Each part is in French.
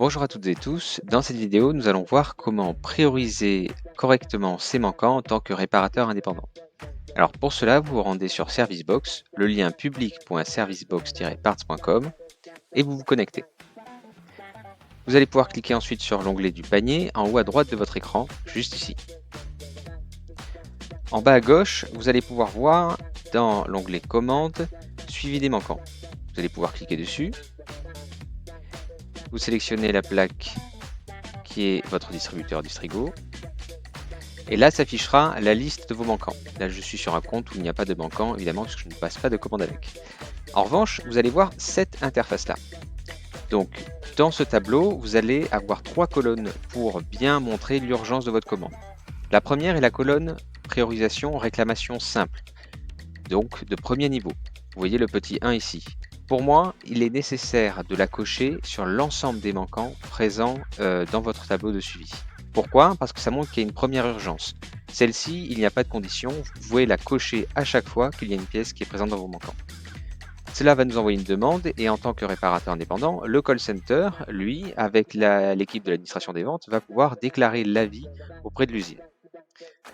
Bonjour à toutes et tous, dans cette vidéo nous allons voir comment prioriser correctement ses manquants en tant que réparateur indépendant. Alors pour cela vous vous rendez sur Servicebox, le lien public.servicebox-parts.com et vous vous connectez. Vous allez pouvoir cliquer ensuite sur l'onglet du panier en haut à droite de votre écran, juste ici. En bas à gauche, vous allez pouvoir voir dans l'onglet Commandes, Suivi des manquants. Vous allez pouvoir cliquer dessus. Vous sélectionnez la plaque qui est votre distributeur Distrigo. Et là s'affichera la liste de vos manquants. Là je suis sur un compte où il n'y a pas de manquants, évidemment, parce que je ne passe pas de commande avec. En revanche, vous allez voir cette interface-là. Donc, dans ce tableau, vous allez avoir 3 colonnes pour bien montrer l'urgence de votre commande. La première est la colonne priorisation réclamation simple, donc de premier niveau. Vous voyez le petit 1 ici. Pour moi, il est nécessaire de la cocher sur l'ensemble des manquants présents dans votre tableau de suivi. Pourquoi? Parce que ça montre qu'il y a une première urgence. Celle-ci, il n'y a pas de condition, vous pouvez la cocher à chaque fois qu'il y a une pièce qui est présente dans vos manquants. Cela va nous envoyer une demande et en tant que réparateur indépendant, le call center, lui, avec l'équipe de l'administration des ventes, va pouvoir déclarer l'avis auprès de l'usine.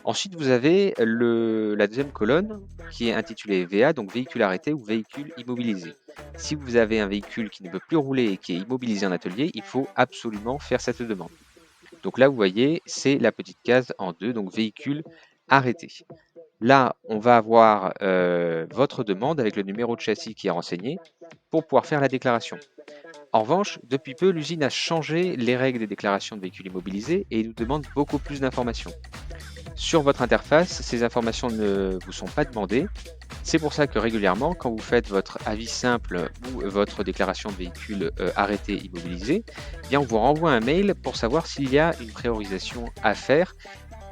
Ensuite, vous avez la deuxième colonne qui est intitulée VA, donc véhicule arrêté ou véhicule immobilisé. Si vous avez un véhicule qui ne peut plus rouler et qui est immobilisé en atelier, il faut absolument faire cette demande. Donc là, vous voyez, c'est la petite case en 2, donc véhicule arrêté. Là, on va avoir votre demande avec le numéro de châssis qui est renseigné pour pouvoir faire la déclaration. En revanche, depuis peu, l'usine a changé les règles des déclarations de véhicules immobilisés et nous demande beaucoup plus d'informations. Sur votre interface, ces informations ne vous sont pas demandées. C'est pour ça que régulièrement, quand vous faites votre avis simple ou votre déclaration de véhicule arrêté immobilisé, eh bien on vous renvoie un mail pour savoir s'il y a une priorisation à faire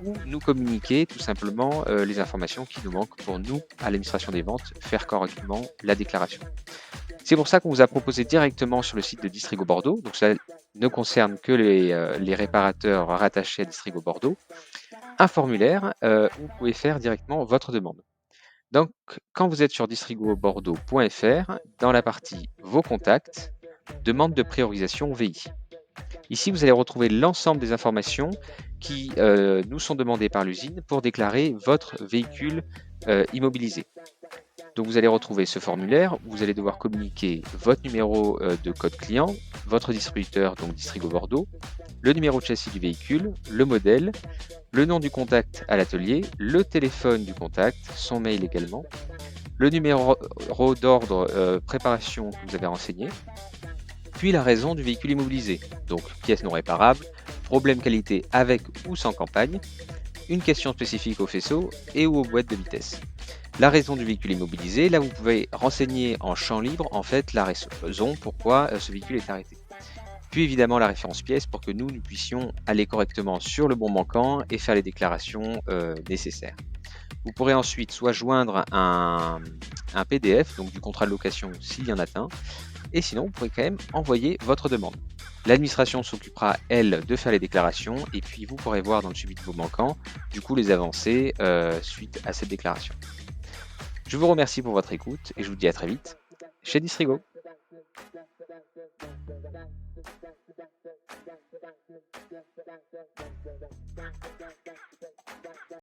ou nous communiquer tout simplement les informations qui nous manquent pour nous, à l'administration des ventes, faire correctement la déclaration. C'est pour ça qu'on vous a proposé directement sur le site de Distrigo Bordeaux, donc ça ne concerne que les réparateurs rattachés à Distrigo Bordeaux, un formulaire où vous pouvez faire directement votre demande. Donc, quand vous êtes sur distrigobordeaux.fr, dans la partie Vos contacts, demande de priorisation VI. Ici, vous allez retrouver l'ensemble des informations qui nous sont demandées par l'usine pour déclarer votre véhicule immobilisé. Donc, vous allez retrouver ce formulaire où vous allez devoir communiquer votre numéro de code client, votre distributeur, donc Distrigo Bordeaux, le numéro de châssis du véhicule, le modèle, le nom du contact à l'atelier, le téléphone du contact, son mail également, le numéro d'ordre préparation que vous avez renseigné, puis la raison du véhicule immobilisé, donc pièce non réparable, problème qualité avec ou sans campagne, une question spécifique au faisceau et ou aux boîtes de vitesse. La raison du véhicule immobilisé, là vous pouvez renseigner en champ libre en fait la raison pourquoi ce véhicule est arrêté. Puis évidemment la référence pièce pour que nous puissions aller correctement sur le bon manquant et faire les déclarations nécessaires. Vous pourrez ensuite soit joindre un PDF, donc du contrat de location s'il y en a un, et sinon vous pourrez quand même envoyer votre demande. L'administration s'occupera, elle, de faire les déclarations, et puis vous pourrez voir dans le suivi de vos manquants, du coup les avancées suite à cette déclaration. Je vous remercie pour votre écoute, et je vous dis à très vite chez Distrigo.